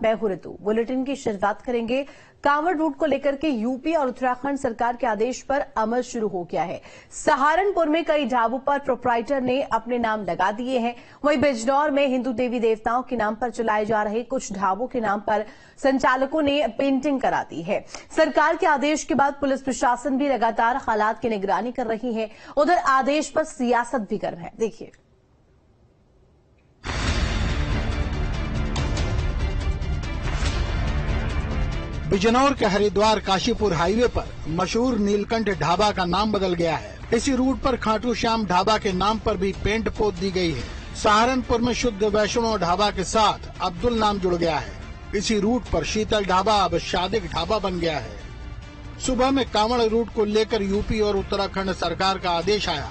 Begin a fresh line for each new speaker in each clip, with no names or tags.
मैं हूं ऋतु। बुलेटिन की शुरुआत करेंगे। कांवड़ रूट को लेकर के यूपी और उत्तराखंड सरकार के आदेश पर अमल शुरू हो गया है। सहारनपुर में कई ढाबों पर प्रोप्राइटर ने अपने नाम लगा दिए हैं। वहीं बिजनौर में हिंदू देवी देवताओं के नाम पर चलाए जा रहे कुछ ढाबों के नाम पर संचालकों ने पेंटिंग करा दी है। सरकार के आदेश के बाद पुलिस प्रशासन भी लगातार हालात की निगरानी कर रही है। उधर आदेश पर सियासत भी गर्म है। देखिए।
बिजनौर के हरिद्वार काशीपुर हाईवे पर मशहूर नीलकंठ ढाबा का नाम बदल गया है। इसी रूट पर खाटू श्याम ढाबा के नाम पर भी पेंट पोत दी गई है। सहारनपुर में शुद्ध वैष्णव ढाबा के साथ अब्दुल नाम जुड़ गया है। इसी रूट पर शीतल ढाबा अब शादिक ढाबा बन गया है। सुबह में कांवड़ रूट को लेकर यूपी और उत्तराखंड सरकार का आदेश आया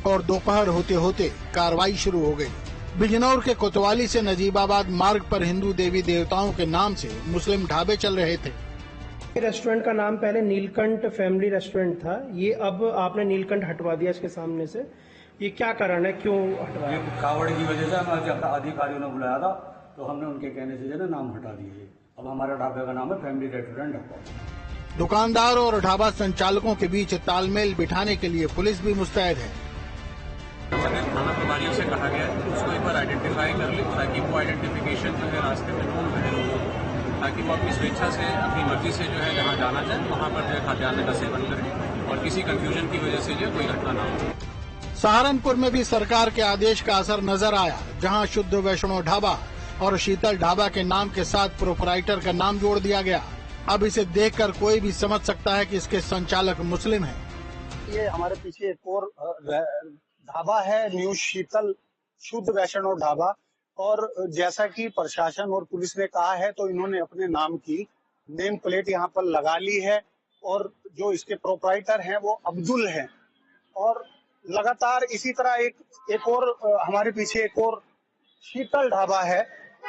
और दोपहर होते होते कार्रवाई शुरू हो गई। बिजनौर के कोतवाली से नजीबाबाद मार्ग पर हिंदू देवी देवताओं के नाम से मुस्लिम ढाबे चल रहे थे।
रेस्टोरेंट का नाम पहले नीलकंठ फैमिली रेस्टोरेंट था, ये अब आपने नीलकंठ हटवा दिया इसके सामने से। ये क्या कारण है, क्यों हटवाया?
कावड़ की वजह से हमारे अधिकारियों ने बुलाया था तो हमने उनके कहने से जो है नाम हटा दिए। अब हमारे ढाबे का नाम है फैमिली रेस्टोरेंट।
दुकानदार और ढाबा संचालकों के बीच तालमेल बिठाने के लिए पुलिस भी मुस्तैद है।
थाना प्रभारियों से कहा गया है उसको एक बार आइडेंटिफाई कर ले, ताकि वो आइडेंटिफिकेशन जो है रास्ते में नोन रहे लोगों को, ताकि वो अपनी स्वेच्छा से अपनी मर्जी से जो है जहाँ जाना चाहे वहाँ पर जो है खाद्यान्न का सेवन करें और किसी कंफ्यूजन की वजह से जो कोई घटना ना हो।
सहारनपुर में भी सरकार के आदेश का असर नजर आया, जहाँ शुद्ध वैष्णव ढाबा और शीतल ढाबा के नाम के साथ प्रोपराइटर का नाम जोड़ दिया गया। अब इसे देखकर कोई भी समझ सकता है कि इसके संचालक मुस्लिम हैं।
ये हमारे पीछे एक और ढाबा है, न्यू शीतल शुद्ध वैष्णव ढाबा, और जैसा कि प्रशासन और पुलिस ने कहा है तो इन्होंने अपने नाम की नेम प्लेट यहाँ पर लगा ली है और जो इसके प्रोपराइटर हैं वो अब्दुल हैं। और लगातार इसी तरह एक और हमारे पीछे एक और शीतल ढाबा है,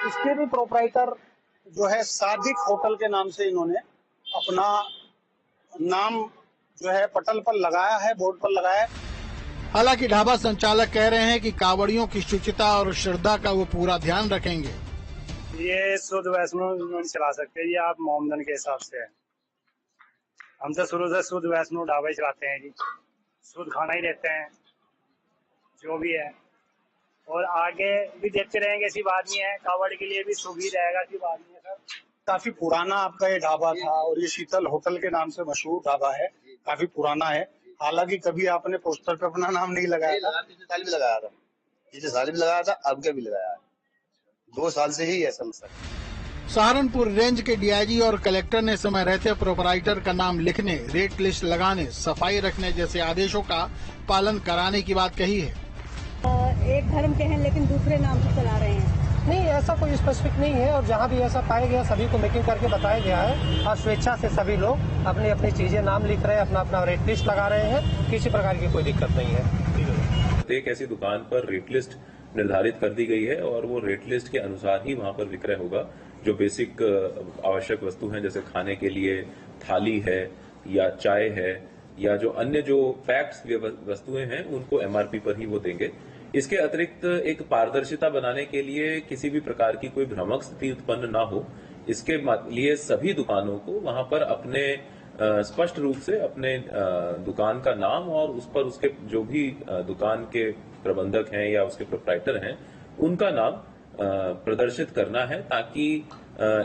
इसके भी प्रोपराइटर जो है सादिक होटल के नाम से इन्होंने अपना नाम जो है पटल पर लगाया है, बोर्ड पर लगाया है।
हालांकि ढाबा संचालक कह रहे हैं कि कांवड़ियों की शुचिता और श्रद्धा का वो पूरा ध्यान रखेंगे।
ये शुद्ध वैष्णव नहीं चला सकते, ये आप मोमदन के हिसाब से है। हम तो शुरू से शुद्ध वैष्णव ढाबा ही चलाते हैं जी, शुद्ध खाना ही देते हैं जो भी है, और आगे भी देते रहेंगे। ऐसी बात नहीं है, कांवड़ के लिए भी शुभ ही रहेगा, ऐसी बात नहीं है सर। काफी पुराना आपका ये ढाबा था और ये शीतल होटल के नाम से मशहूर ढाबा है, काफी पुराना है। हालांकि कभी आपने पोस्टर पे अपना नाम नहीं लगाया था।
साल भी लगाया था, पिछले साल भी लगाया था, अब क्या भी लगाया है। 2 साल से ही ऐसा मसला।
सहारनपुर रेंज के डीआईजी और कलेक्टर ने समय रहते प्रोपराइटर का नाम लिखने, रेट लिस्ट लगाने, सफाई रखने जैसे आदेशों का पालन कराने की बात कही है।
एक धर्म के हैं लेकिन दूसरे नाम से चला रहे हैं।
नहीं, ऐसा कोई स्पेसिफिक नहीं है, और जहाँ भी ऐसा पाया गया सभी को मेकिंग करके बताया गया है और स्वेच्छा से सभी लोग अपनी अपनी चीजें नाम लिख रहे हैं, अपना अपना रेट लिस्ट लगा रहे हैं। किसी प्रकार की कोई दिक्कत नहीं है।
एक ऐसी दुकान पर रेट लिस्ट निर्धारित कर दी गई है और वो रेट लिस्ट के अनुसार ही वहाँ पर विक्रय होगा। जो बेसिक आवश्यक वस्तु हैं जैसे खाने के लिए थाली है या चाय है या जो अन्य जो पैक्ड वस्तुएं हैं उनको एमआरपी पर ही वो देंगे। इसके अतिरिक्त एक पारदर्शिता बनाने के लिए किसी भी प्रकार की कोई भ्रामक स्थिति उत्पन्न ना हो, इसके लिए सभी दुकानों को वहां पर अपने स्पष्ट रूप से अपने दुकान का नाम और उस पर उसके जो भी दुकान के प्रबंधक हैं या उसके प्रोप्राइटर हैं उनका नाम प्रदर्शित करना है, ताकि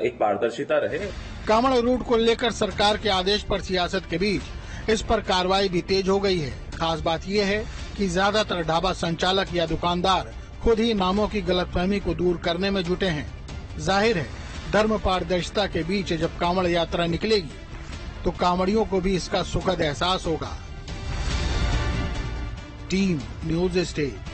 एक पारदर्शिता रहे।
कांवड़ रूट को लेकर सरकार के आदेश पर सियासत के बीच इस पर कार्रवाई भी तेज हो गई है। खास बात यह है कि ज्यादातर ढाबा संचालक या दुकानदार खुद ही नामों की गलतफहमी को दूर करने में जुटे हैं। जाहिर है, धर्म पारदर्शिता के बीच जब कांवड़ यात्रा निकलेगी तो कांवड़ियों को भी इसका सुखद एहसास होगा। Team news state.